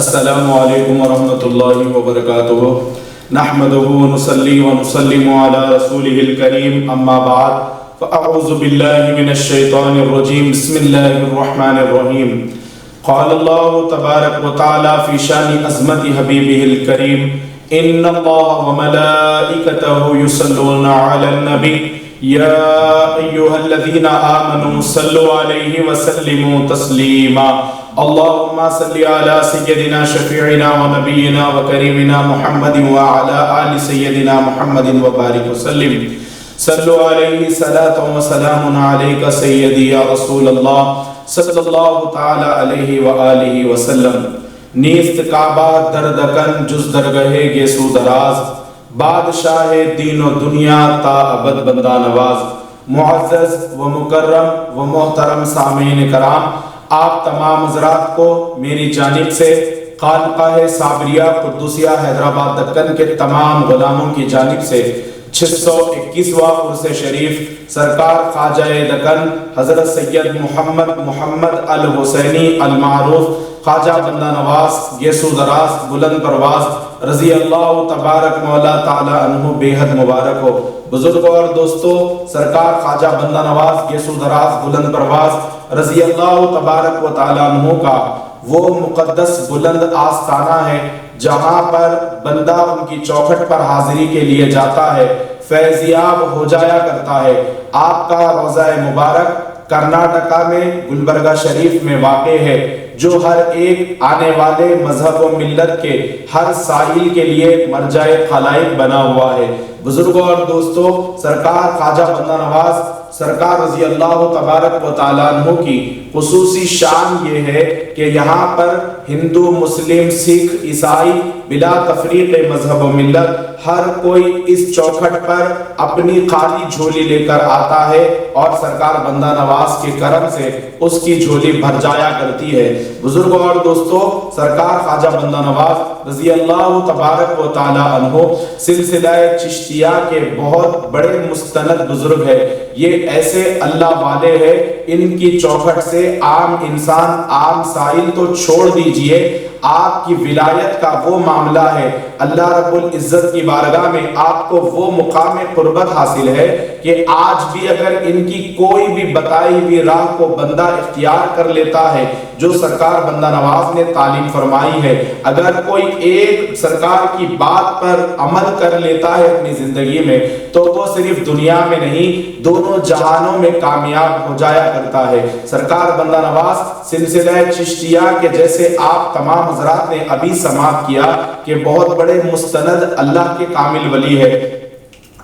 السلام علیکم ورحمۃ اللہ وبرکاتہ نحمده ونصلي ونسلم على رسوله الكريم اما بعد فاعوذ باللہ من الشیطان الرجیم بسم اللہ الرحمن الرحیم قال اللہ تبارک وتعالی فی شان عظمت حبیبہ الکریم ان اللہ وملائکتہ یصلون علی النبی یا ایہا الذین آمنوا صلوا علیہ وسلموا تسلیما اللهم صل على سيدنا شفيعنا ونبينا وكريمنا محمد وعلى آل سيدنا محمد وبارك وسلم صلوا عليه صلاة وسلام عليك سيدي يا رسول الله صلى الله تعالى عليه وآله وسلم نیست کعبہ دردکن جز درگہ گیسو دراز بادشاہ دین و دنیا تا ابد بندہ نواز معزز و مکرم و محترم سامعین کرام، آپ تمام حضرات کو میری جانب سے خانقاہ صابریہ قدوسیہ حیدرآباد دکن کے تمام غلاموں کی جانب سے 621واں عرس شریف سرکار خواجہ دکن حضرت سید محمد الحسینی المعروف خواجہ بندہ نواز گیسو دراز بلند پرواز رضی اللہ تبارک مولا تعالی عنہ بے حد مبارک ہو۔ بزرگوں اور دوستو، سرکار خواجہ بندہ نواز گیسو دراز بلند پرواز رضی اللہ تبارک و تعالی عنہ کا وہ مقدس بلند آستانہ ہے جہاں پر بندہ ان کی چوکھٹ پر حاضری کے لیے جاتا ہے، فیضیاب ہو جایا کرتا ہے۔ آپ کا روضہ مبارک کرناٹکا میں گلبرگہ شریف میں واقع ہے، جو ہر ایک آنے والے مذہب و ملت کے ہر سائل کے لیے مرجع خلائق بنا ہوا ہے۔ بزرگوں اور دوستو، سرکار خواجہ بندہ نواز سرکار رضی اللہ تبارک و تعالیٰ عنہ کی خصوصی شان یہ ہے کہ یہاں پر ہندو، مسلم، سکھ، عیسائی بلا تفریق مذہب و ملت ہر کوئی اس چوکھٹ پر اپنی خالی جھولی لے کر آتا ہے اور سرکار بندہ نواز کے کرم سے اس کی جھولی بھر جایا کرتی ہے۔ بزرگوں اور دوستو، سرکار خواجہ بندہ نواز رضی اللہ تبارک و تعالیٰ عنہ سلسلہ چشتیہ کے بہت بڑے مستند بزرگ ہے۔ یہ ایسے اللہ والے ہیں، ان کی چوکھٹ سے عام انسان، عام سائل تو چھوڑ دیجئے، آپ کی ولایت کا وہ معاملہ ہے، اللہ رب العزت کی بارگاہ میں آپ کو وہ مقام قربت حاصل ہے کہ آج بھی اگر ان کی کوئی بھی بتائی ہوئی راہ کو بندہ اختیار کر لیتا ہے جو سرکار بندہ نواز نے تعلیم فرمائی ہے، اگر کوئی ایک سرکار کی بات پر عمل کر لیتا ہے اپنی زندگی میں، تو وہ صرف دنیا میں نہیں دونوں جہانوں میں کامیاب ہو جایا کرتا ہے۔ سرکار بندہ نواز سلسلہ چشتیہ کے جیسے آپ تمام حضرات نے ابھی سماعت کیا کہ بہت بڑے مستند اللہ کے کامل ولی ہے۔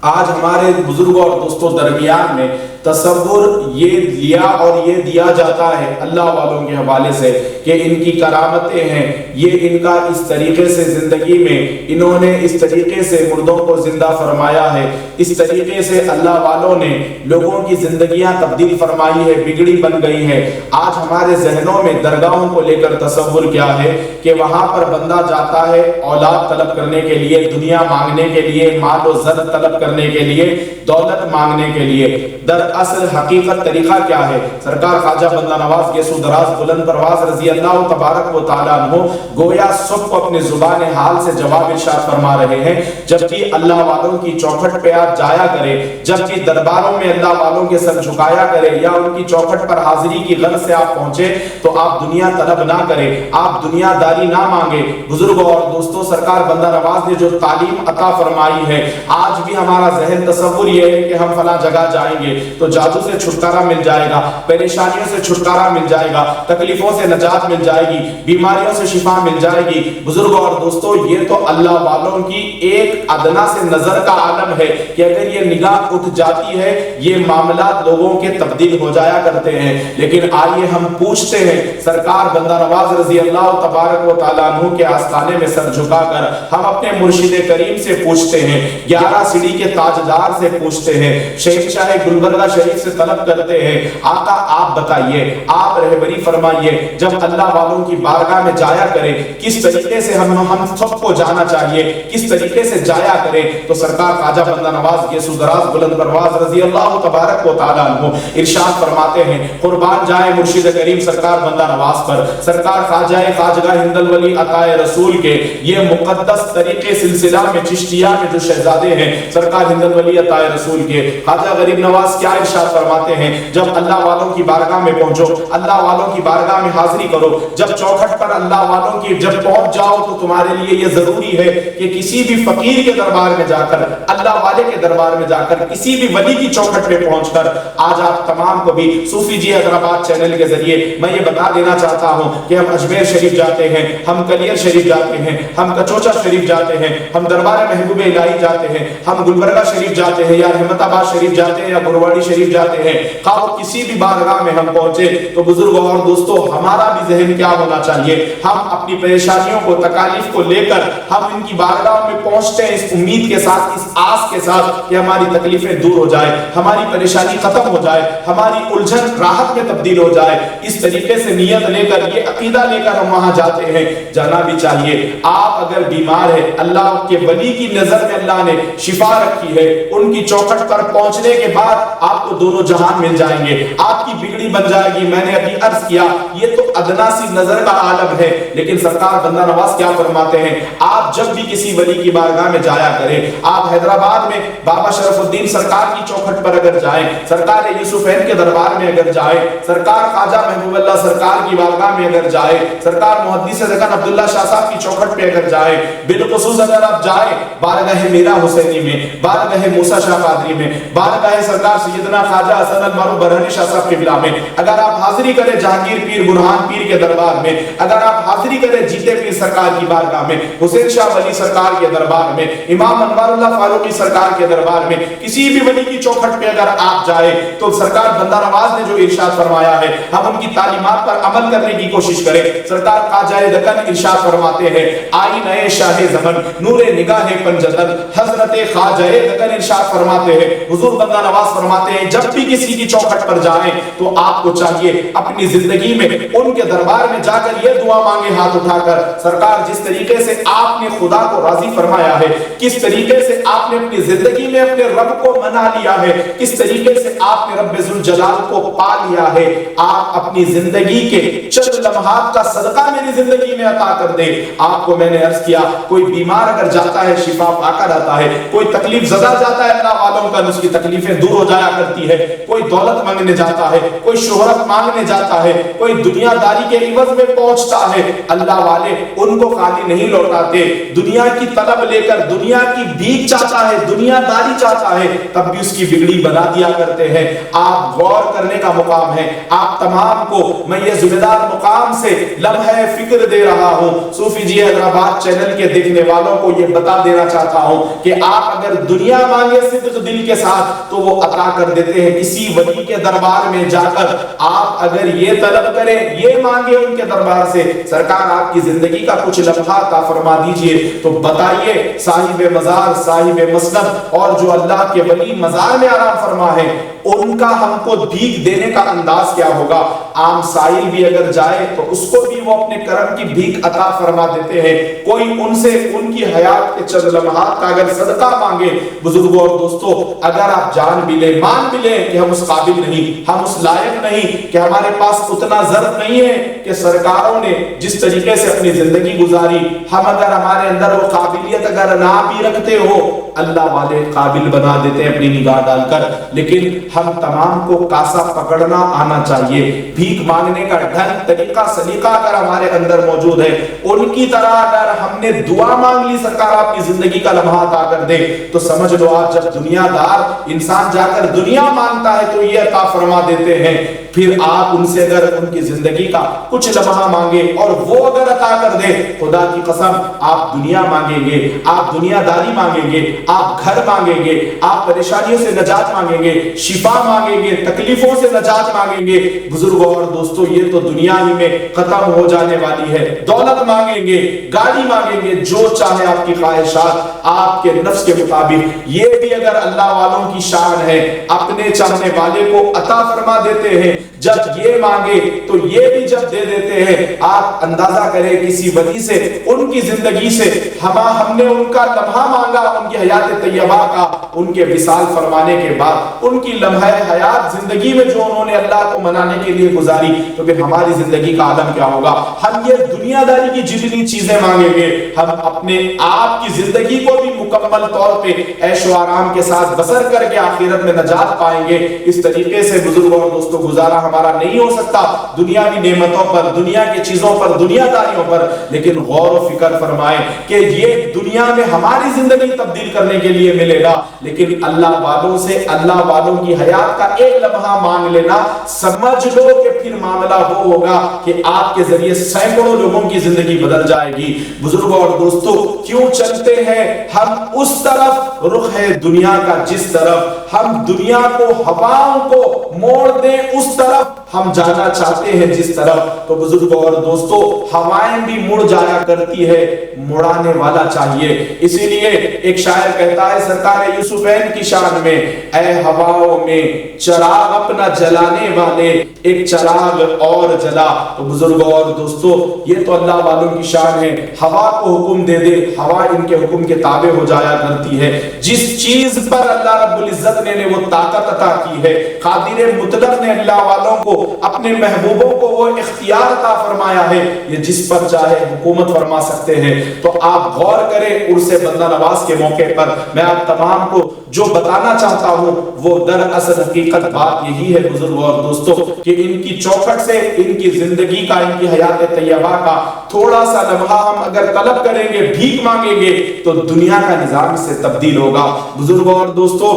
آج ہمارے بزرگوں اور دوستوں درمیان میں تصور یہ لیا اور یہ دیا جاتا ہے اللہ والوں کے حوالے سے کہ ان کی کرامتیں ہیں، یہ ان کا اس طریقے سے زندگی میں انہوں نے اس طریقے سے مردوں کو زندہ فرمایا ہے، اس طریقے سے اللہ والوں نے لوگوں کی زندگیاں تبدیل فرمائی ہے، بگڑی بن گئی ہے۔ آج ہمارے ذہنوں میں درگاہوں کو لے کر تصور کیا ہے کہ وہاں پر بندہ جاتا ہے اولاد طلب کرنے کے لیے، دنیا مانگنے کے لیے، مال و زر طلب کرنے کے لیے، دولت مانگنے کے لیے۔ دراصل حقیقت طریقہ کیا ہے؟ سرکار خواجہ بندہ نواز گیسو دراز بلند پرواز رضی اللہ تبارک و تعالیٰ عنہ گویا سب کو اپنی زبان حال سے جواب ارشاد فرما رہے ہیں، جب بھی اللہ والوں کی چوکھٹ پہ آپ جایا کرے، جب بھی درباروں میں اللہ والوں کے سر جھکایا کرے یا ان کی چوکھٹ پر حاضری کی غرض سے آپ پہنچے تو آپ دنیا طلب نہ کرے، آپ دنیا داری نہ مانگے۔ بزرگوں اور دوستوں، سرکار بندہ نواز نے جو تعلیم عطا فرمائی ہے، آج بھی ہمارا ذہن تصور یہ ہے کہ ہم فلاں جگہ جائیں گے تو جادو سے چھٹکارا مل جائے گا، پریشانیوں سے چھٹکارا مل جائے گا، تکلیفوں سے نجات مل جائے گی، بیماریوں سے شفا مل جائے گی۔ بزرگوں اور دوستوں، یہ تو اللہ والوں کی ایک ادنا سے نظر کا عالم ہے کہ اگر یہ نگاہ اٹھ جاتی ہے یہ معاملات لوگوں کے تبدیل ہو جایا کرتے ہیں۔ لیکن آئیے ہم پوچھتے ہیں، سرکار بندہ نواز رضی اللہ تبارک و تعالیٰ عنہ کے آستانے میں سر جھکا کر ہم اپنے مرشد کریم سے پوچھتے ہیں، 11 سیڑھی کے تاجدار سے پوچھتے ہیں، شہنشاہ گلبرگہ شریف سے طلب کرتے ہیں آقا آپ بتائیے، آپ رہبری فرمائیے، جب اللہ والوں کی بارگاہ میں جایا کریں کس طریقے سے ہم سب کو جانا چاہیے، کس طریقے سے جایا کریں؟ تو سرکار خواجہ بندہ نواز یہ سودراز بلند پرواز رضی اللہ تبارک و تعالیٰ عنہ ارشاد فرماتے ہیں قربان جائے مرشد کریم سرکار بندہ نواز پر، سرکار خواجہ خواجگاہ ہند الولی عطائے رسول کے یہ مقدس طریقے سلسلہ میں چشتیہ میں جو شہزادے ہیں سرکار ہند الولی عطائے رسول کے خواجہ غریب نواز کیا ارشاد فرماتے ہیں، جب اللہ والوں کی بارگاہ میں پہنچو، اللہ والوں کی بارگاہ میں حاضری کرو، جب چوکھٹ پر اللہ والوں کی جب پہنچ جاؤ تو تمہارے لیے یہ ضروری ہے کہ کسی بھی فقیر کے دربار میں جا کر، اللہ والے کے دربار میں جا کر، کسی بھی ولی کی چوکھٹ پہ پہنچ کر، آج آپ تمام کو بھی صوفی جی حیدرآباد چینل کے ذریعے میں یہ بتا دینا چاہتا ہوں کہ ہم اجمیر شریف جاتے ہیں، ہم کلیر شریف جاتے ہیں، ہم کچوچا شریف جاتے ہیں، ہم دربار محبوب الہی جاتے ہیں، ہم گلبرگہ شریف جاتے ہیں یا رحمت آباد شریف جاتے ہیں یا گرواڑی شریف جاتے ہیں، خواہ کسی بھی بارگاہ میں ہم پہنچے تو بزرگوں اور دوستوں ہمارا بھی ذہن کیا ہونا چاہیے، ہم اپنی پریشانیوں کو تکالیف کو لے کر ہم ان کی بارگاہ میں پہنچتے ہیں اس امید کے ساتھ، اس آس کے ساتھ کہ ہماری تکلیفیں دور ہو جائے، ہماری پریشانی ختم ہو جائے، ہماری الجھن راحت میں تبدیل ہو جائے، اس طریقے سے نیت لے کر یہ عقیدہ لے کر ہم وہاں جاتے ہیں، جانا بھی چاہیے۔ آپ اگر بیمار ہے، اللہ کے ولی کی نظر میں اللہ نے شفا رکھی ہے، ان کی چوکھٹ پر پہنچنے کے بعد آپ کو دونوں جہان مل جائیں گے، آپ کی بگڑی بن جائے گی۔ میں نے ابھی عرض کیا یہ تو ادنا سی نظر کا عالم ہے، لیکن سرکار بندہ نواز کیا فرماتے ہیں، آپ جب بھی کسی ولی کی بارگاہ میں جایا کریں، آپ حیدرآباد میں بابا شرف الدین سرکار کی چوکھٹ پر اگر جائیں، سرکار یوسفین کے دربار میں اگر جائیں، سرکار خواجہ محبوب اللہ سرکار کی بارگاہ میں اگر جائیں، سرکار محدث دکن عبداللہ شاہ صاحب کی چوکھٹ پہ اگر جائیں، بالخصوص اگر آپ جائیں بارگاہ میرا حسینی میں، بارگاہ موسیٰ شاہ قادری میں، بارگاہ سرکار سیدنا خواجہ حسن المعروف برہنی شاہ صاحب قبلہ میں، اگر آپ حاضری کریں جہانگیر پیر برہان پیر کے دربار میں، اگر آپ حاضری کریں جیتے پیر سرکار کی بارگاہ میں، حسین شاہ ولی سرکار کے دربار میں، امام انوار اللہ فاروقی سرکار کے دربار میں، کسی بھی ولی کی چوکھٹ پہ اگر آپ جائیں تو سرکار بندہ نواز نے جو ارشاد فرمایا ہے ہم ان کی تعلیمات پر عمل کرنے کی کوشش کریں۔ سرکار خواجہ دکن ارشاد فرماتے ہیں آئینہ شاہ زمن نور نگاہ پنجتن، حضرت خواجہ دکن ارشاد فرماتے ہیں، حضور بندہ نواز فرماتے ہیں جب بھی کسی کی چوکھٹ پر جائیں تو آپ کو چاہیے اپنی زندگی میں ان کے دربار میں جا کر یہ دعا مانگے ہاتھ اٹھا کر، سرکار جس طریقے سے آپ نے خدا کو راضی فرمایا ہے، کس طریقے سے آپ نے اپنی زندگی میں اپنے رب کو منا لیا ہے، کس طریقے سے آپ نے رب ذوالجلال کو پا لیا ہے، آپ اپنی زندگی کے چند لمحات کا صدقہ میری زندگی میں عطا کر دے۔ آپ کو میں نے عرض کیا کوئی بیمار اگر جاتا ہے شفا پا کر آتا ہے، کوئی تکلیف زدہ جاتا ہے اللہ والوں کا اس کی تکلیفیں دور ہو جایا کرتی ہے، کوئی دولت مانگنے جاتا ہے، کوئی شہرت مانگنے جاتا ہے، کوئی دنیا داری کے عوض میں پہنچتا ہے، اللہ والے ان کو خالی نہیں لوٹاتے، دنیا کی طلب لے کر دنیا کی بھیک چاہتا ہے، دنیا داری چاہتا ہے، تب بھی اس کی بگڑی بنا دیا کرتے ہیں۔ آپ غور کرنے کا مقام ہے، آپ تمام کو میں یہ ذمہ دار مقام سے لمحہ فکر دے رہا ہوں، صوفی جی حیدرآباد چینل کے دیکھنے والوں کو یہ بتا دینا چاہتا ہوں کہ آپ اگر دنیا مانگے صدق دل کے ساتھ تو وہ عطا کر دیتے ہیں۔ کسی ولی کے دربار میں جا کر آپ اگر یہ طلب کریں، یہ مانگے ان کے دربار سے سرکار آپ کی زندگی کا کچھ لمحہ عطا فرما دیجئے، تو بتائیے صاحب مزار، صاحب مسند اور جو اللہ کے ولی مزار میں آرام فرما ہے ان کا ہم کو بھیک دینے کا انداز کیا ہوگا۔ عام سائل بھی اگر جائے تو اس کو بھی وہ اپنے کرم کی بھیک عطا فرما دیتے ہیں، کوئی ان سے ان کی حیات کے چند لمحات کا اگر صدقہ مانگے، بزرگوں اور دوستوں اگر آپ جان بھی لیں، مان بھی لیں کہ ہم اس قابل نہیں، ہم اس لائق نہیں، کہ ہمارے پاس اتنا ظرف نہیں ہے کہ سرکاروں نے جس طریقے سے اپنی زندگی گزاری، ہم اگر ہمارے اندر وہ قابلیت اگر نہ بھی رکھتے ہو، اللہ والے قابل بنا دیتے ہیں اپنی نگاہ ڈال کر، لیکن ہم تمام کو کاسا پکڑنا آنا چاہیے۔ بھیک مانگنے کا ڈھنگ طریقہ سلیقہ اگر ہمارے اندر موجود ہے، ان کی طرح اگر ہم نے دعا مانگ لی سرکار آپ کی زندگی کا لمحہ عطا کر دے، تو سمجھ لو آپ جب دنیا دار انسان جا کر دنیا مانگتا ہے تو یہ عطا فرما دیتے ہیں، پھر آپ ان سے اگر ان کی زندگی کا کچھ لمحہ مانگے اور وہ اگر عطا کر دے، خدا کی قسم آپ دنیا مانگیں گے، آپ دنیا داری مانگیں گے، آپ گھر مانگیں گے، آپ پریشانیوں سے نجات مانگیں گے، شفا مانگیں گے، تکلیفوں سے نجات مانگیں گے۔ بزرگوں اور دوستو یہ تو دنیا ہی میں ختم ہو جانے والی ہے۔ دولت مانگیں گے، گاڑی مانگیں گے، جو چاہے آپ کی خواہشات آپ کے نفس کے مطابق، یہ بھی اگر اللہ والوں کی شان ہے، اپنے چاہنے والے کو عطا فرما دیتے ہیں۔ جب یہ مانگے تو یہ بھی جب دے دیتے ہیں۔ آپ اندازہ کریں کسی ولی سے، ان کی زندگی سے، ہم نے ان کا لمحہ مانگا، ان کی حیات طیبہ کا، ان کے وصال فرمانے کے بعد ان کی لمحہ حیات زندگی میں جو انہوں نے اللہ کو منانے کے لیے گزاری، تو پھر ہماری زندگی کا عالم کیا ہوگا؟ ہم یہ دنیا داری کی جتنی چیزیں مانگیں گے، ہم اپنے آپ کی زندگی کو بھی مکمل طور پہ عیش و آرام کے ساتھ بسر کر کے آخرت میں نجات پائیں گے۔ اس طریقے سے بزرگوں اور دوستوں گزارا ہمارا نہیں ہو سکتا دنیاوی نعمتوں پر، دنیا کی چیزوں پر، دنیا داریوں پر، لیکن غور و فکر فرمائیں کہ یہ دنیا میں ہماری زندگی تبدیل کرنے کے لیے ملے گا، لیکن اللہ والوں سے، اللہ والوں کی حیات کا ایک لمحہ مانگ لینا، سمجھ لو کہ پھر معاملہ وہ ہوگا کہ آپ کے ذریعے سینکڑوں لوگوں کی زندگی بدل جائے گی۔ بزرگوں اور دوستوں کیوں چلتے ہیں ہم اس طرف؟ رخ ہے دنیا کا جس طرف، ہم دنیا کو، ہواؤں کو موڑ دیں اس طرف ہم جانا چاہتے ہیں جس طرف۔ تو بزرگوں اور دوستوں ہوائیں بھی مڑ جایا کرتی ہے، مڑانے والا چاہیے۔ اسی لیے ایک شاعر کہتا ہے سرکار یوسفین کی شان میں، اے ہواؤں میں چراغ اپنا جلانے والے، ایک چراغ اور جلا۔ تو بزرگوں اور دوستوں یہ تو اللہ والوں کی شان ہے، ہوا کو حکم دے دے، ہوا ان کے حکم کے تابع ہو جایا کرتی ہے۔ جس چیز پر اللہ رب العزت نے وہ طاقت عطا کی ہے، قادر مطلق نے اللہ والوں کو، اپنے محبوبوں کو وہ اختیار عطا فرمایا ہے، یہ جس پر چاہے حکومت فرما سکتے ہیں۔ تو آپ غور کریں عرس بندہ نواز کے موقع پر میں آپ تمام کو جو بتانا چاہتا ہوں وہ دراصل حقیقت بات یہی ہے بزرگوں اور دوستوں کہ ان کی چوکھٹ سے، ان کی زندگی کا، ان کی حیات طیبہ کا تھوڑا سا لمحہ ہم اگر طلب کریں گے، بھیک مانگیں گے، تو دنیا کا نظام اس سے تبدیل ہوگا۔ بزرگوں اور دوستوں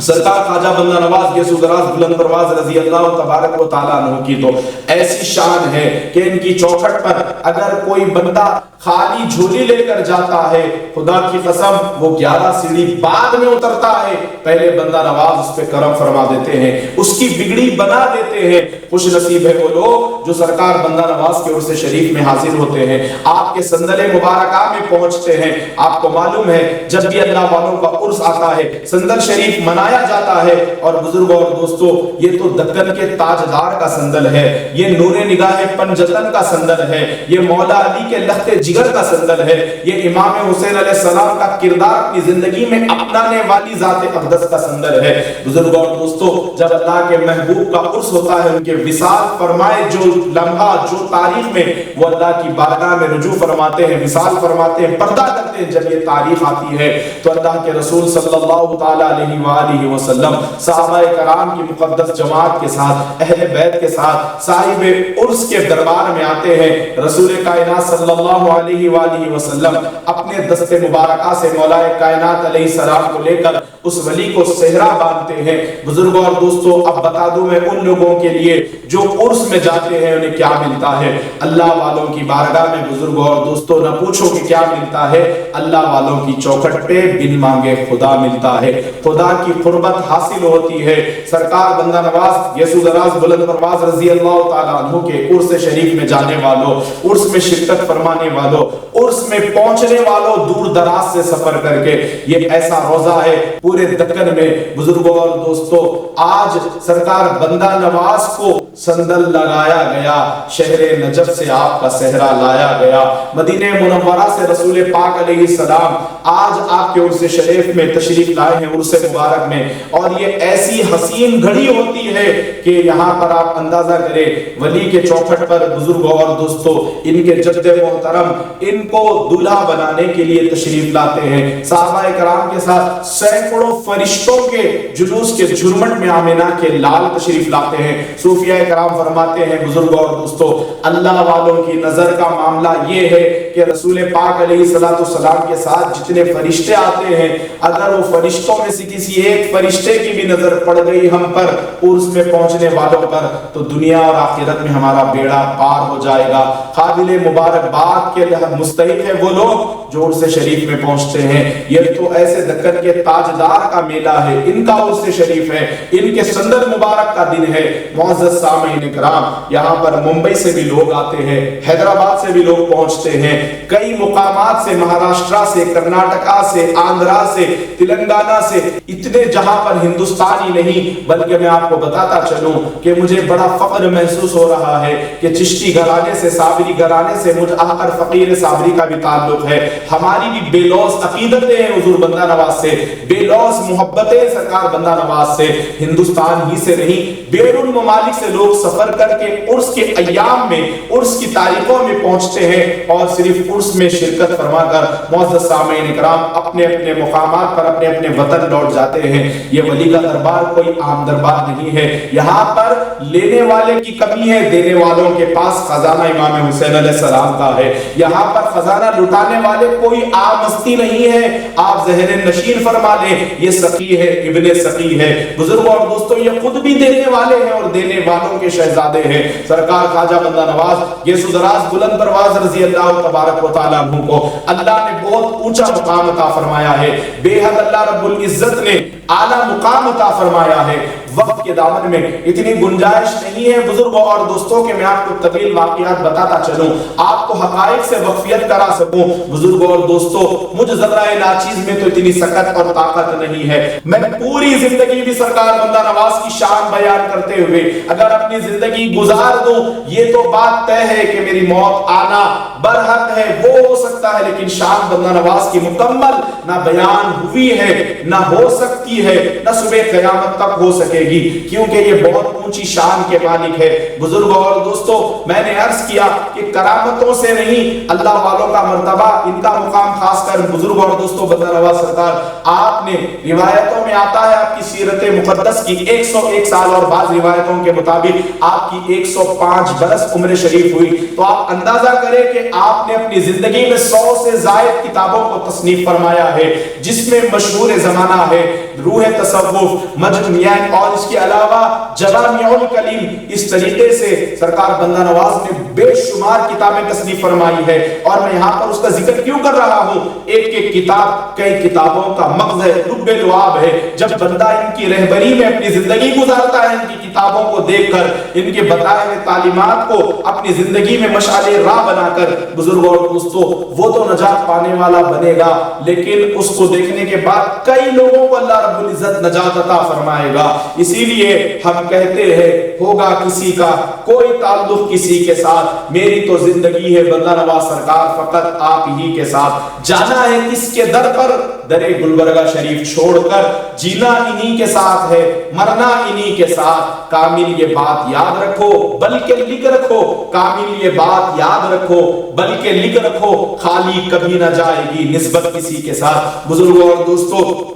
سرکار خواجہ بندہ نواز یسوع دراز بلند پرواز رضی اللہ تبارک و تعالیٰ عنہ کی تو ایسی شان ہے کہ ان کی چوکھٹ پر اگر کوئی بندہ خالی جھولی لے کر جاتا ہے، خدا کی قسم وہ 11 سیڑھی بعد میں اترتا ہے، پہلے بندہ نواز اس پہ کرم فرما دیتے ہیں، اس کی بگڑی بنا دیتے ہیں۔ خوش نصیب ہے وہ لوگ جو سرکار بندہ نواز کے عرس شریف میں حاضر ہوتے ہیں، آپ کے صندل مبارکہ میں پہنچتے ہیں۔ آپ کو معلوم ہے جب بھی اللہ والوں کا عرس آتا ہے، صندل شریف منایا جاتا ہے، اور بزرگوں اور دوستوں یہ تو دکن کے تاجدار کا صندل ہے، یہ نور نگاہ پنجتن کا صندل ہے، یہ مولا علی کے لخت جگر کا صندل ہے، یہ امام حسین علیہ السلام کا کردار اپنی زندگی میں اپنانے والی ذات اقدس کا صندل ہے۔ بزرگوں اور دوستوں جب اللہ کے محبوب کا عرس ہوتا ہے، ان کے وصال فرمائے جو لمحہ، جو تاریخ میں وہ اللہ کی بارگاہ میں رجوع فرماتے ہیں، وصال فرماتے ہیں، پردہ کرتے ہیں، جب یہ تاریخ آتی ہے تو اللہ کے رسول صلی اللہ تعالی علیہ وآلہ وسلم صحابہ کرام کی مقدس جماعت کے ساتھ، اہل بیت کے ساتھ صاحب عرس کے دربار میں آتے ہیں۔ رسول کائنات صلی اللہ علیہ وآلہ وسلم اپنے دست مبارکہ سے مولا کائنات علیہ السلام کو لے کر اس ولی کو صحرا باندھتے ہیں۔ بزرگوں اور دوستوں اب بتا دوں میں ان لوگوں کے لیے جو عرس میں جاتے ہیں انہیں کیا ملتا ہے۔ اللہ والوں کی بارگاہ میں بزرگوں اور دوستوں نہ پوچھو کہ کیا ملتا ہے، اللہ والوں کی چوکھٹ پہ بن مانگے خدا ملتا ہے، خدا کی قربت حاصل ہوتی ہے۔ سرکار بندہ نواز یسوع دراز بلند پرواز رضی اللہ تعالیٰ عنہ کے عرس شریف میں جانے والوں، عرس میں شرکت فرمانے والوں، عرس میں پہنچنے والوں، دور دراز سے سفر کر کے، یہ ایسا روزہ ہے پورے دکن میں۔ بزرگوں اور دوستوں آج سرکار بندہ نواز کو صندل لگایا گیا، شہر نجف سے آپ کا صحرا لایا گیا، مدینہ منورہ سے رسول پاک علیہ السلام آج آپ کے عرس شریف میں تشریف لائے ہیں، عرس مبارک میں، اور یہ ایسی حسین گھڑی ہوتی ہے کہ یہاں پر آپ اندازہ کریں ولی کے چوکھٹ پر بزرگوں اور دوستوں ان کے جد محترم ان کو دلہا بنانے کے لیے تشریف لاتے ہیں، صحابہ کرام کے ساتھ سینکڑوں فرشتوں کے جلوس کے جھرمٹ میں آمنہ کے لال تشریف لاتے ہیں۔ صوفیہ کرام فرماتے ہیں بزرگوں اور دوستوں اللہ والوں کی نظر کا معاملہ یہ ہے کہ رسول پاک علیہ السلام کے ساتھ جتنے فرشتے آتے ہیں، اگر وہ فرشتوں میں سے کسی ایک فرشتے کی بھی نظر پڑ گئی ہم پر عرس میں پہنچنے والوں پر، تو دنیا اور آخرت میں ہمارا بیڑا پار ہو جائے گا۔ قابل مبارکباد کے کے مستحق ہے وہ لوگ جو عرس شریف میں پہنچتے ہیں۔ یہ تو ایسے دکن کے تاجدار کا میلہ ہے، ان کا عرس شریف ہے، ان کے سندر مبارک کا دن ہے۔ معزز سامعین کرام، یہاں پر ممبئی سے بھی لوگ آتے ہیں، حیدرآباد سے بھی لوگ پہنچتے ہیں، کئی مقامات سے، مہاراشٹرا سے، کرناٹکا سے، آندھرا سے، تلنگانہ سے، اتنے جہاں پر ہندوستانی نہیں بلکہ میں آپ کو بتاتا چلوں کہ مجھے بڑا فخر محسوس ہو رہا ہے کہ چشتی گھرانے سے، صابری گھرانے سے مجھ آخر فقیر صابری کا بھی تعلق ہے۔ ہماری بھی بے لوث عقیدتیں ہیں حضور بندہ نواز سے، بے لوث محبتیں سرکار بندہ نواز سے۔ ہندوستان ہی سے نہیں، بیرون ممالک سے لوگ سفر کر کے عرس کے ایام میں، عرس کی تاریخوں میں پہنچتے ہیں اور صرف عرس میں شرکت فرما کر معزز سامعین کرام اپنے اپنے مقامات پر، اپنے اپنے وطن لوٹ جاتے ہیں۔ یہ ولی کا دربار کوئی عام دربار نہیں ہے، یہاں پر لینے والے کی کمی ہے، دینے والوں کے پاس خزانہ امام حسین علیہ السلام کا ہے۔ یہاں پر خزانہ لٹانے والے کوئی عام ہستی نہیں ہے، آپ ذہن نشین فرما لیں، یہ سقی ہے، ابن سقی ہے۔ بزرگوں اور دوستوں، یہ خود بھی دینے والے ہیں اور دینے والوں کے شہزادے ہیں۔ سرکار خواجہ بندہ نواز یہ سدراز بلند پرواز رضی اللہ تبارک و تعالیٰ عنہ کو اللہ نے بہت اونچا مقام عطا فرمایا ہے، بے حد اللہ رب العزت نے اعلیٰ مقام عطا فرمایا ہے۔ وقت کے دامن میں اتنی گنجائش نہیں ہے بزرگوں اور دوستوں کہ میں آپ کو طویل واقعات بتاتا چلوں، آپ کو حقائق سے واقفیت کرا سکوں۔ بزرگوں اور دوستوں، مجھ ذرہ ناچیز میں تو اتنی سکت اور طاقت نہیں ہے، میں پوری زندگی بھی سرکار بندہ نواز کی شان بیان کرتے ہوئے اگر اپنی زندگی گزار دوں، یہ تو بات طے ہے کہ میری موت آنا برحق ہے، وہ ہو سکتا ہے، لیکن شان بندہ نواز کی مکمل نہ بیان ہوئی ہے، نہ ہو سکتی ہے، نہ صبح قیامت تک ہو سکے گی، کیونکہ یہ بہت اونچی شان کے مالک ہے۔ بزرگوں اور دوستوں، میں نے عرض کیا کہ کرامتوں سے نہیں، اللہ والوں کا مرتبہ، ان کا مقام خاص کر بزرگوں اور دوستوں بندہ نواز سرکار، آپ نے روایتوں میں آتا ہے آپ کی سیرت مقدس کی 101 سال اور بعض روایتوں کے مطابق آپ کی 105 برس عمر شریف ہوئی، تو آپ اندازہ کریں کہ آپ نے اپنی زندگی میں 100 سے زائد کتابوں کو تصنیف فرمایا ہے، جس میں مشہور زمانہ ہے روح تصوف، مجموعین اور اس کے علاوہ جوامع الکلیم۔ اس طریقے سے سرکار بندہ نواز نے بے شمار کتابیں تصنیف فرمائی ہے، اور میں یہاں پر اس کا ذکر کیوں کر رہا ہوں؟ ایک ایک کتاب کئی کتابوں کا مغز ہے، لب لعاب ہے۔ جب بندہ ان کی رہبری میں اپنی زندگی گزارتا ہے، ان کی کتابوں کو دیکھ کر، ان کے بتائے ہوئے تعلیمات کو اپنی زندگی میں مشعل راہ بنا کر، بزرگوں اور دوستوں، وہ تو نجات پانے والا بنے گا، لیکن اس کو دیکھنے کے بعد کئی لوگوں کو اللہ رب العزت نجات عطا فرمائے گا۔ اسی لیے ہم کہتے ہیں ہوگا کسی کا کوئی تعلق کسی کے ساتھ، میری تو زندگی ہے بندہ نواز سرکار فقط آپ ہی کے ساتھ، جانا ہے کس کے در پر، در گلبرگہ شریف چھوڑ کر، جینا انہی کے ساتھ ہے، مرنا انہی کے ساتھ۔ کامل یہ بات یاد رکھو بلکہ لکھ رکھو، کامل یہ بات یاد رکھو بلکہ لکھ رکھو، خالی کبھی نہ جائے گی نسبت کسی کے ساتھ۔ بزرگوں اور دوستوں،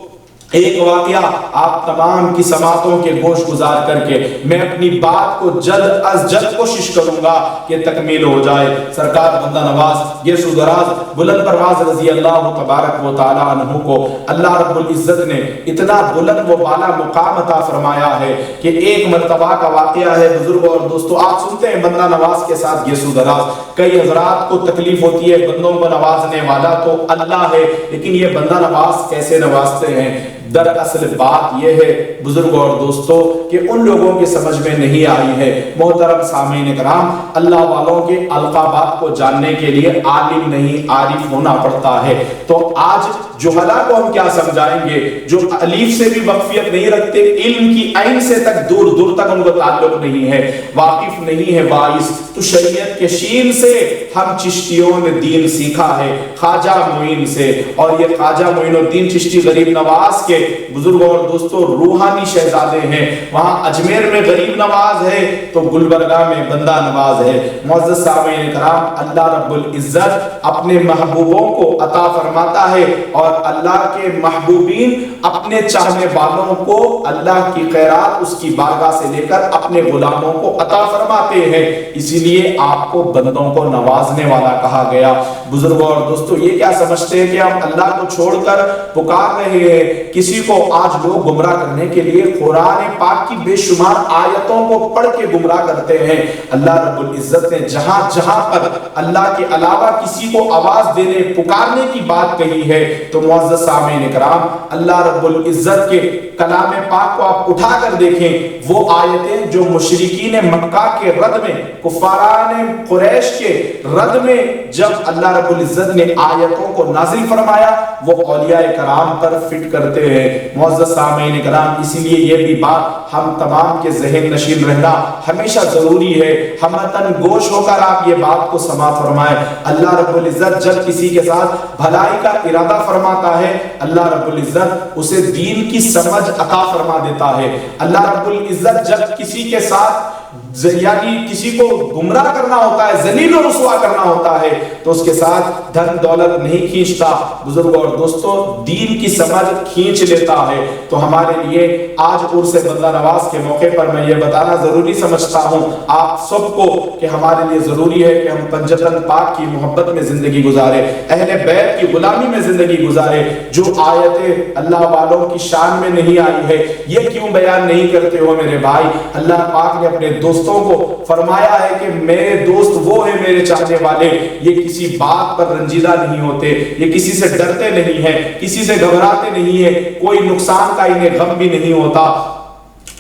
ایک واقعہ آپ تمام کی سماعتوں کے گوش گزار کر کے میں اپنی بات کو جلد از جلد کوشش کروں گا کہ تکمیل ہو جائے۔ سرکار بندہ نواز یہ سدراز بلند پرواز رضی اللہ تبارک و تعالی عنہ کو اللہ رب العزت نے اتنا بلند و بالا مقام عطا فرمایا ہے کہ ایک مرتبہ کا واقعہ ہے بزرگوں اور دوستوں، آپ سنتے ہیں بندہ نواز کے ساتھ یہ سدراز، کئی حضرات کو تکلیف ہوتی ہے، بندوں کو نوازنے والا تو اللہ ہے، لیکن یہ بندہ نواز کیسے نوازتے ہیں؟ دراصل بات یہ ہے بزرگوں اور دوستوں کہ ان لوگوں کی سمجھ میں نہیں آئی ہے۔ محترم سامعین کرام، اللہ والوں کے القابات کو جاننے کے لیے عالم نہیں عارف ہونا پڑتا ہے، تو آج جہلا کو ہم کیا سمجھائیں گے جو الف سے بھی واقفیت نہیں رکھتے، علم کی عین سے تک دور دور تک ان کو تعلق نہیں ہے، واقف نہیں ہے باعث، تو شریعت کے شین سے ہم چشتیوں نے دین سیکھا ہے، خواجہ معین سے، اور یہ خواجہ معین الدین چشتی غریب نواز کے بزرگوں اور دوستوں روحانی شہزادے ہیں۔ وہاں اجمیر میں غریب نواز ہے تو گلبرگہ میں بندہ نواز ہے۔ معزز سامعین کرام، اللہ رب العزت اپنے محبوبوں کو عطا فرماتا ہے، اور اللہ کے محبوبین اپنے چاہنے والوں کو اللہ کی خیرات اس کی بارگاہ سے لے کر اپنے غلاموں کو عطا فرماتے ہیں، اسی لیے آپ کو بندوں کو نوازنے والا کہا گیا۔ بزرگوں اور دوستو، یہ کیا سمجھتے ہیں کہ ہم اللہ کو چھوڑ کر پکار رہے ہیں؟ کسی کو آج لوگ گمراہ کرنے کے لیے قرآن پاک کی بے شمار آیتوں کو پڑھ کے گمراہ کرتے ہیں۔ اللہ رب العزت نے جہاں جہاں پر اللہ کے علاوہ کسی کو آواز دینے پکارنے کی بات کہی ہے تو معزز سامعین اکرام، اللہ رب العزت کے کلام پاک کو آپ اٹھا کر دیکھیں، وہ آیتیں جو مشرکین مکہ کے رد میں، کفاران قریش کے رد میں جب اللہ رب العزت نے آیتوں کو نازل فرمایا، وہ اولیاء کرام پر فٹ کرتے ہیں۔ معزز سامعین کرام، اسی لیے یہ بھی بات ہم تمام کے ذہن نشین رہنا ہمیشہ ضروری ہے، ہمتن گوش ہو کر آپ یہ بات کو سماعت فرمائیں۔ اللہ رب العزت جب کسی کے ساتھ بھلائی کا ارادہ فرماتا ہے، اللہ رب العزت اسے دین کی سمجھ عطا فرما دیتا ہے۔ اللہ رب العزت جب کسی کے ساتھ یعنی کسی کو گمراہ کرنا ہوتا ہے، ذلیل و رسوا کرنا ہوتا ہے، تو اس کے ساتھ دھن دولت نہیں کھینچتا، بزرگوں اور دوستوں دین کی سمجھ کھینچ لیتا ہے۔ تو ہمارے لیے آج عرس بندہ نواز کے موقع پر میں یہ بتانا ضروری سمجھتا ہوں آپ سب کو کہ ہمارے لیے ضروری ہے کہ ہم پنجتن پاک کی محبت میں زندگی گزارے، اہل بیت کی غلامی میں زندگی گزارے۔ جو آیتیں اللہ والوں کی شان میں نہیں آئی ہے، یہ کیوں بیان نہیں کرتے ہو میرے بھائی؟ اللہ پاک نے اپنے دوستوں کو فرمایا ہے کہ میرے دوست وہ ہیں میرے چاہنے والے، یہ کسی بات پر رنجیدہ نہیں ہوتے، یہ کسی سے ڈرتے نہیں ہیں، کسی سے گھبراتے نہیں ہیں، کوئی نقصان کا انہیں غم بھی نہیں ہوتا۔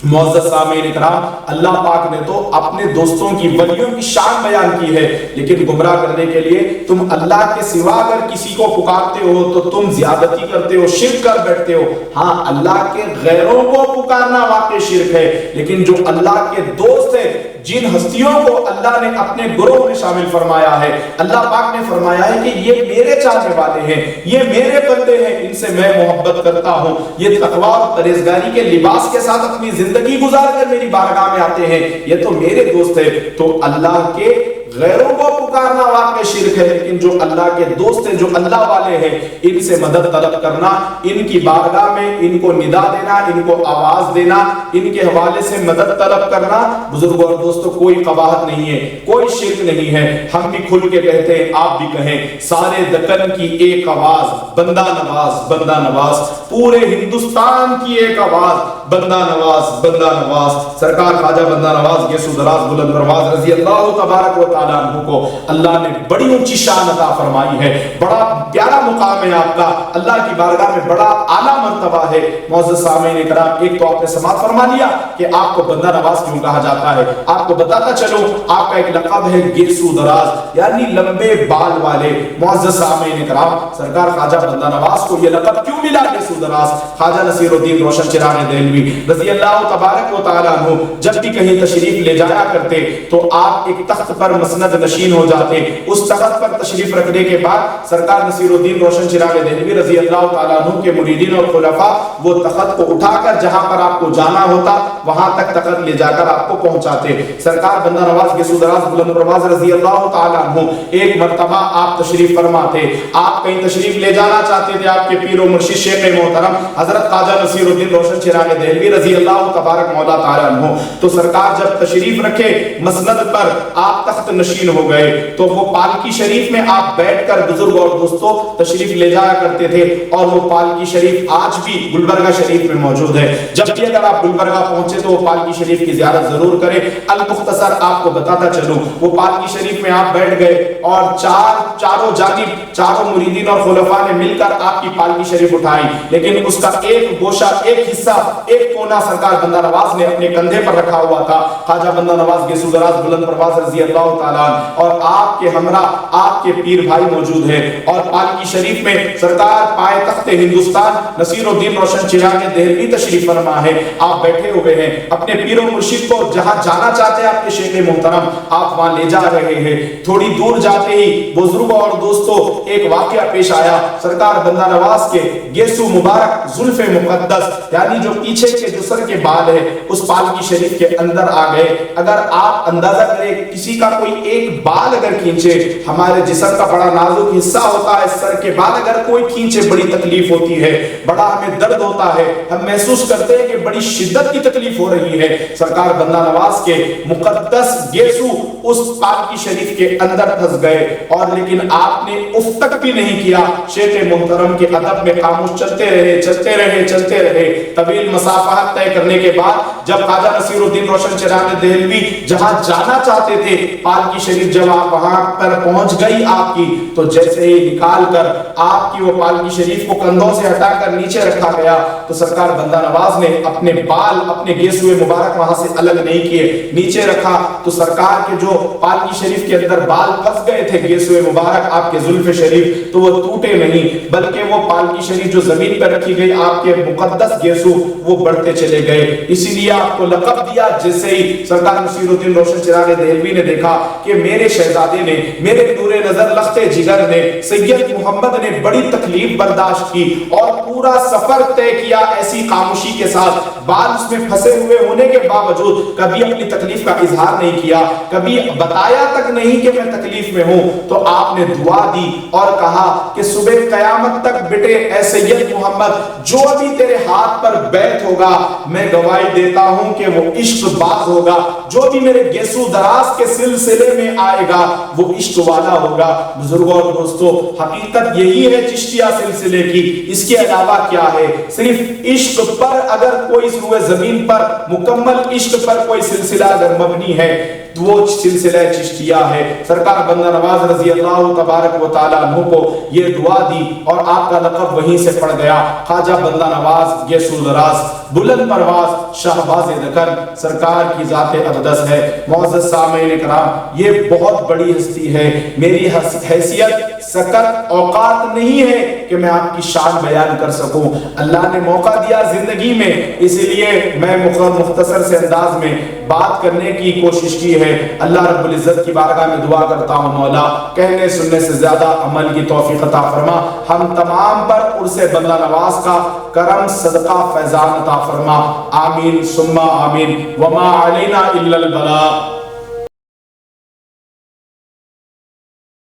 معزز سامعین اکرام، اللہ پاک نے تو اپنے دوستوں کی ولیوں کی شان بیان کی ہے، لیکن گمراہ کرنے کے لیے تم اللہ کے سوا اگر کسی کو پکارتے ہو تو تم زیادتی کرتے ہو، شرک کر بیٹھتے ہو۔ ہاں، اللہ کے غیروں کو پکارنا واقعی شرک ہے، لیکن جو اللہ کے دوست ہیں، جن ہستیوں کو اللہ نے اپنے گروہ میں شامل فرمایا ہے، اللہ پاک نے فرمایا ہے کہ یہ میرے چاہنے والے ہیں، یہ میرے بندے ہیں، ان سے میں محبت کرتا ہوں، یہ تقویٰ اور پرہیزگاری کے لباس کے ساتھ اپنی زندگی گزار کر میری بارگاہ میں آتے ہیں، یہ تو میرے دوست ہیں۔ تو اللہ کے غیروں کو پکارنا واقع شرک ہے، لیکن جو اللہ کے دوست ہیں، جو اللہ والے ہیں، ان سے مدد طلب کرنا، ان کی بارگاہ میں ان کو ندا دینا، ان کو آواز دینا، ان کے حوالے سے مدد طلب کرنا، بزرگوں اور دوستوں کوئی قباحت نہیں ہے، کوئی شرک نہیں ہے۔ ہم بھی کھل کے کہتے ہیں، آپ بھی کہیں، سارے دکن کی ایک آواز بندہ نواز، بندہ نواز، پورے ہندوستان کی ایک آواز بندہ نواز، بندہ نواز۔ سرکار خواجہ بندہ نواز گیسو دراز بلند پرواز رضی اللہ تبارک و تعالیٰ عنہ کو اللہ نے بڑی اونچی شان عطا فرمائی ہے، بڑا پیارا مقام ہے آپ کا، اللہ کی بارگاہ میں بڑا اعلیٰ مرتبہ ہے۔ معزز سامعین اکرام، ایک تو آپ نے سماعت فرما لیا کہ آپ کو بندہ نواز کیوں کہا جاتا ہے، آپ کو بتاتا چلو آپ کا ایک لقب ہے گیسو دراز، یعنی لمبے بال والے۔ معزز سامعین اکرام، سرکار خواجہ بندہ نواز کو یہ لقب کیوں ملا گیسو دراز؟ خواجہ نصیر الدین روشن چراغ دہلوی رضی اللہ تبارک و تعالیٰ عنہ جب بھی کہیں تشریف لے جایا کرتے تو آپ ایک تخت پر مسند نشین ہو جاتے، اس تخت پر تشریف رکھنے کے بعد سرکار نصیر الدین روشن چراغ دہلوی رضی اللہ تعالیٰ عنہ کے مریدین اور خلفاء وہ تخت کو اٹھا کر جہاں پر آپ کو جانا ہوتا وہاں تک تخت لے جا کر آپ کو پہنچاتے۔ سرکار بندہ نواز گیسو دراز بلند پرواز رضی اللہ تعالیٰ عنہ ایک مرتبہ آپ تشریف فرما تھے، آپ کہیں تشریف لے جانا چاہتے تھے، آپ کے پیر و مرشد شیخ محترم حضرت خواجہ نصیر الدین روشن چراغ دہلوی رضی اللہ تبارک مولا تعالیٰ عنہ، تو سرکار جب تشریف رکھے مسند پر آپ تخت نشین ہو گئے تو وہ پالکی شریف میں آپ بیٹھ کر بزرگ اور دوستوں تشریف لے جایا کرتے تھے، اور وہ پالکی شریف آج بھی گلبرگہ شریف میں موجود ہے۔ جب بھی اگر آپ گلبرگہ پہنچے تو وہ پالکی شریف کی زیارت ضرور کریں۔ المختصر آپ کو بتاتا چلوں، وہ پالکی شریف میں آپ بیٹھ گئے اور چاروں جانب چاروں مریدین اور خلفاء نے مل کر آپ کی پالکی شریف اٹھائی، لیکن اس کا ایک گوشہ، ایک حصہ، ایک کونا سرکار بندہ نواز نے اپنے کندھے پر رکھا ہوا تھا۔ خواجہ بندہ نواز گیسو دراز بلند پرواز رضی اللہ تعالیٰ اور آپ کے ہمراہ آپ کے پیر بھائی موجود ہیں، اور پالکی شریف میں سرکار پائے تخت ہندوستان نصیر الدین روشن چراغ دہلوی تشریف فرما ہے، آپ بیٹھے ہوئے ہیں، اپنے پیر و مرشد کو جہاں جانا چاہتے ہیں آپ کے شیخ محترم آپ وہاں لے جا رہے ہیں۔ تھوڑی دور جاتے ہی بزرگوں اور دوستوں ایک واقعہ پیش آیا، سرکار بندہ نواز کے گیسو مبارک زلف مقدس یعنی جو پیچھے کے جو سر کے بال ہے اس پالکی شریف کے اندر آ گئے۔ اگر آپ اندازہ کریں کسی کا کوئی کوئی ایک بال اگر کھینچے، ہمارے جسم کا بڑا نازک حصہ ہوتا ہے سر کے بال، اگر کوئی کھینچے بڑی تکلیف ہوتی ہے، بڑا ہمیں درد ہوتا ہے، ہم محسوس کرتے ہیں کہ بڑی شدت کی تکلیف ہو رہی ہے۔ سرکار بندہ نواز کے مقدس گیسو اس پالکی شریف کے اندر پھنس گئے، اور لیکن آپ نے اف تک بھی نہیں کیا۔ شیخ محترم کے ادب میں خاموش چلتے رہے۔ طویل مسافات طے کرنے کے بعد جب خواجہ نصیر الدین روشن چراغ دہلوی جہاں جانا چاہتے تھے، پالکی شریف جب آپ وہاں پر پہنچ گئی آپ کی، تو جیسے ہی نکال کر آپ کی وہ پالکی شریف کو کندھوں سے ہٹا کر نیچے رکھا گیا، تو سرکار بندہ نواز نے اپنے بال، اپنے گیسوئے مبارک وہاں سے الگ نہیں کیے، نیچے رکھا تو سرکار کے جو پالکی شریف کے اندر بال پھنس گئے تھے گیسوئے مبارک آپ کے زلف شریف، تو وہ ٹوٹے نہیں، بلکہ وہ پالکی شریف جو زمین پر رکھی گئی آپ کے مقدس گیسو وہ بڑھتے چلے گئے۔ اسی لیے آپ کو لقب دیا، جیسے ہی سرکار نصیر الدین روشن چراغ دہلوی نے دیکھا کہ میرے شہزادے نے، میرے نور نظر لخت جگر نے، سید محمد نے بڑی تکلیف برداشت کی اور پورا سفر طے کیا ایسی خاموشی کے ساتھ، بال اس میں پھنسے ہوئے ہونے کے باوجود کبھی اپنی تکلیف کا اظہار نہیں کیا، کبھی بتایا تک نہیں کہ میں تکلیف میں ہوں۔ تو آپ نے دعا دی اور کہا کہ صبح قیامت تک بیٹے اے سید محمد، جو بھی تیرے ہاتھ پر بیعت ہوگا میں گواہی دیتا ہوں کہ وہ عشق باز ہوگا، جو بھی میرے گیسو دراز کے سلسلے میں آئے گا وہ عشق والا ہوگا۔ بزرگوں اور دوستو، حقیقت یہی ہے چشتیہ سلسلے کی، اس کے علاوہ کیا ہے؟ صرف عشق پر اگر کوئی روئے زمین پر مکمل عشق پر کوئی سلسلہ اگر مبنی ہے تو وہ سلسلہ چشتیہ ہے۔ سرکار بندہ نواز رضی اللہ تبارک و تعالیٰ عنہ کو یہ دعا دی اور آپ کا لقب وہیں سے پڑ گیا، خواجہ بندہ نواز گیسو دراز بلند پرواز شہباز دکن، سرکار کی ذات اقدس ہے۔ معزز سامعین کرام، یہ بہت بڑی ہستی ہے، میری حیثیت سکت اوقات نہیں ہے کہ میں آپ کی شان بیان کر سکوں، اللہ نے موقع دیا زندگی میں، اس لیے میں مختصر سے انداز میں بات کرنے کی کوشش کی ہے۔ اللہ رب العزت کی بارگاہ میں دعا کرتا ہوں، مولا کہنے سننے سے زیادہ عمل کی توفیق عطا فرما، ہم تمام پر عرص بندہ نواز کا کرم صدقہ فیضان عطا فرما، آمین ثم آمین، وما علینا الا البلاغ۔